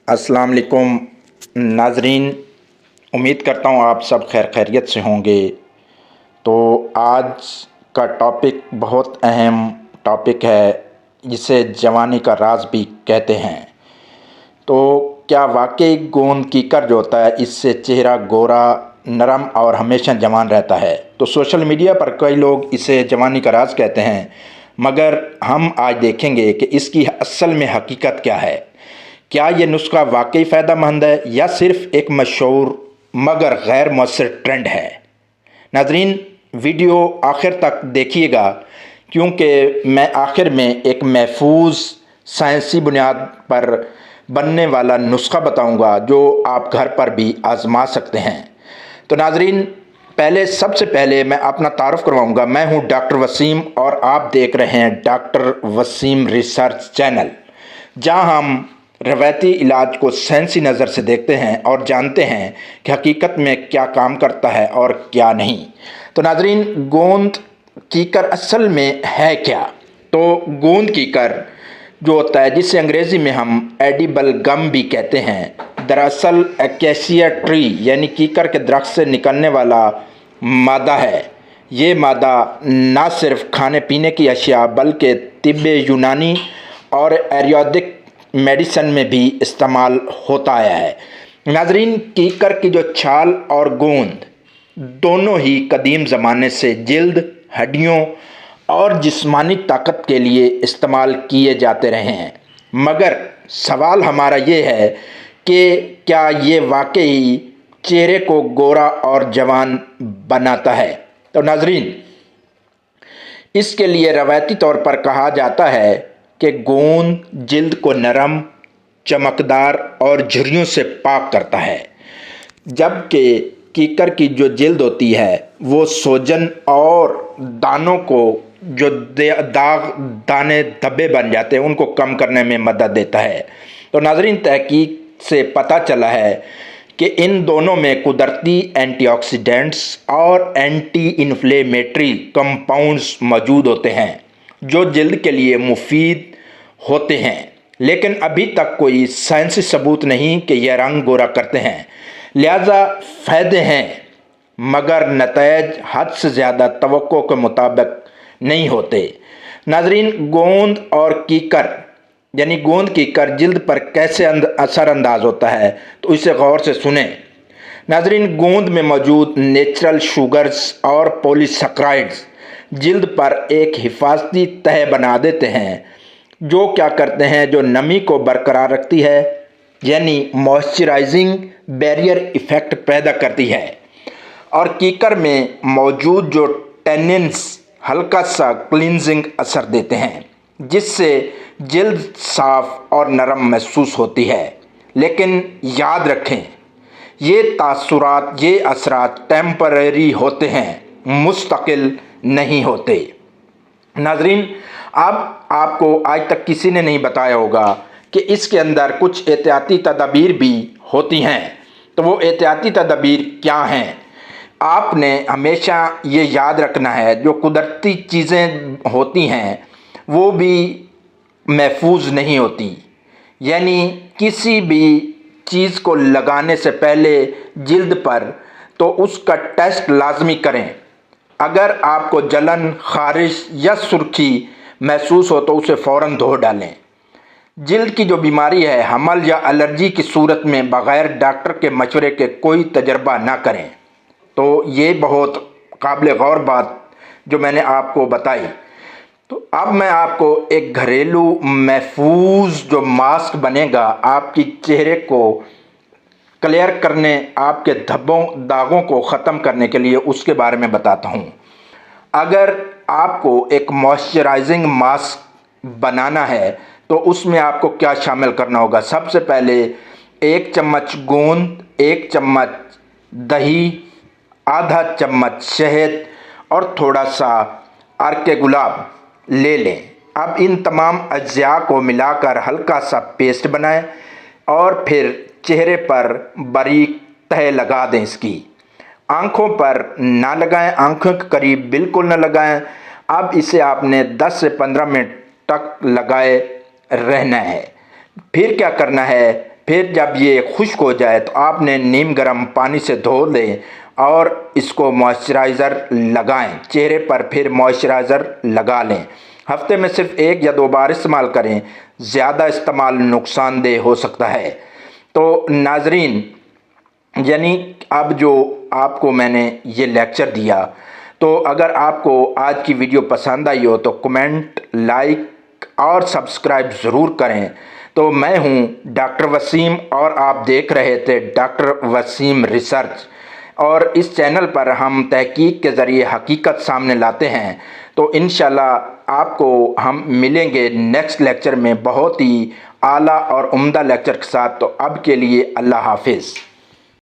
अस्सलाम वालेकुम नाजरीन, उम्मीद करता हूँ आप सब खैर खैरियत से होंगे। तो आज का टॉपिक बहुत अहम टॉपिक है, जिसे जवानी का राज भी कहते हैं। तो क्या वाकई गोंद कीकर जो होता है, इससे चेहरा गोरा, नरम और हमेशा जवान रहता है? तो सोशल मीडिया पर कई लोग इसे जवानी का राज कहते हैं, मगर हम आज देखेंगे कि इसकी असल में हकीकत क्या है। क्या ये नुस्खा वाकई फ़ायदेमंद है या सिर्फ एक मशहूर मगर गैर मौसर ट्रेंड है? नाजरीन, वीडियो आखिर तक देखिएगा, क्योंकि मैं आखिर में एक महफूज साइंसी बुनियाद पर बनने वाला नुस्खा बताऊंगा, जो आप घर पर भी आजमा सकते हैं। तो नाजरीन, सबसे पहले मैं अपना तारुफ करवाऊंगा। मैं हूं डॉक्टर वसीम और आप देख रहे हैं डॉक्टर वसीम रिसर्च चैनल, जहां हम रवायती इलाज को साइंसी नज़र से देखते हैं और जानते हैं कि हकीकत में क्या काम करता है और क्या नहीं। तो नाजरीन, गोंद कीकर असल में है क्या? तो गोंद कीकर जो होता है, जिसे अंग्रेज़ी में हम एडिबल गम भी कहते हैं, दरअसल एकेशिया ट्री यानी कीकर के दरख्त से निकलने वाला मादा है। ये मादा न सिर्फ खाने पीने की अशिया बल्कि तिब्ब यूनानी और आयुर्वेदिक मेडिसिन में भी इस्तेमाल होता आया है। नाजरीन, कीकर की जो छाल और गोंद दोनों ही कदीम ज़माने से जिल्द, हड्डियों और जिस्मानी ताकत के लिए इस्तेमाल किए जाते रहे हैं। मगर सवाल हमारा ये है कि क्या ये वाकई चेहरे को गोरा और जवान बनाता है? तो नाजरीन, इसके लिए रवायती तौर पर कहा जाता है कि गोंद जिल्द को नरम, चमकदार और झुर्रियों से पाक करता है, जबकि कीकर की जो जिल्द होती है वो सोजन और दानों को, जो दाग दाने धब्बे बन जाते हैं, उनको कम करने में मदद देता है। तो नाजरीन, तहकीक से पता चला है कि इन दोनों में कुदरती एंटीऑक्सीडेंट्स और एंटी इन्फ्लेमेटरी कंपाउंड्स मौजूद होते हैं, जो जिल्द के लिए मुफीद होते हैं। लेकिन अभी तक कोई साइंसी सबूत नहीं कि यह रंग गोरा करते हैं। लिहाजा फ़ायदे हैं, मगर नतीजे हद से ज़्यादा तवक्को के मुताबिक नहीं होते। नाजरीन, गोंद और कीकर यानी गोंद कीकर जिल्द पर कैसे असरअंदाज होता है, तो इसे गौर से सुने। नाजरीन, गोंद में मौजूद नेचुरल शुगर्स और पॉलीसैकेराइड्स जिल्द पर एक हिफाजती तह बना देते हैं, जो क्या करते हैं, जो नमी को बरकरार रखती है, यानी मॉइस्चराइजिंग बैरियर इफ़ेक्ट पैदा करती है। और कीकर में मौजूद जो टैनिन्स हल्का सा क्लींजिंग असर देते हैं, जिससे जिल्द साफ और नरम महसूस होती है। लेकिन याद रखें, ये तासुरात, ये असरात टेम्परेरी होते हैं, मुस्तकिल नहीं होते। नाजरीन, अब आपको आज तक किसी ने नहीं बताया होगा कि इसके अंदर कुछ एहतियाती तदाबीर भी होती हैं। तो वो एहतियाती तदाबीर क्या हैं? आपने हमेशा ये याद रखना है, जो कुदरती चीज़ें होती हैं वो भी महफूज नहीं होती। यानी किसी भी चीज़ को लगाने से पहले जिल्द पर तो उसका टेस्ट लाजमी करें। अगर आपको जलन, खारिश या सुर्खी महसूस हो तो उसे फ़ौरन धो डालें। जिल्द की जो बीमारी है, हमल या एलर्जी की सूरत में बग़ैर डॉक्टर के मशवरे के कोई तजर्बा ना करें। तो ये बहुत काबिल गौर बात जो मैंने आपको बताई। तो अब मैं आपको एक घरेलू महफूज जो मास्क बनेगा आपकी चेहरे को क्लियर करने, आपके धब्बों दागों को ख़त्म करने के लिए, उसके बारे में बताता हूँ। अगर आपको एक मॉइस्चराइजिंग मास्क बनाना है तो उसमें आपको क्या शामिल करना होगा? सबसे पहले 1 चम्मच गोंद, 1 चम्मच दही, आधा चम्मच शहद और थोड़ा सा अर्क गुलाब ले लें। अब इन तमाम अज्जा को मिलाकर हल्का सा पेस्ट बनाएं और फिर चेहरे पर बारीक तह लगा दें। इसकी आँखों पर ना लगाएं, आँखों के करीब बिल्कुल ना लगाएं। अब इसे आपने 10 से 15 मिनट तक लगाए रहना है। फिर क्या करना है? پھر جب یہ خشک ہو جائے تو آپ نے نیم گرم پانی سے دھو لیں اور اس کو موئسچرائزر لگائیں چہرے پر، پھر موئسچرائزر لگا لیں۔ ہفتے میں صرف 1 یا 2 بار استعمال کریں، زیادہ استعمال نقصان دہ ہو سکتا ہے۔ تو ناظرین، یعنی اب جو آپ کو میں نے یہ لیکچر دیا، تو اگر آپ کو آج کی ویڈیو پسند آئی ہو تو کمنٹ، لائک اور سبسکرائب ضرور کریں۔ تو میں ہوں ڈاکٹر وسیم اور آپ دیکھ رہے تھے ڈاکٹر وسیم ریسرچ، اور اس چینل پر ہم تحقیق کے ذریعے حقیقت سامنے لاتے ہیں۔ تو انشاءاللہ آپ کو ہم ملیں گے نیکسٹ لیکچر میں بہت ہی اعلیٰ اور عمدہ لیکچر کے ساتھ۔ تو اب کے لیے اللہ حافظ۔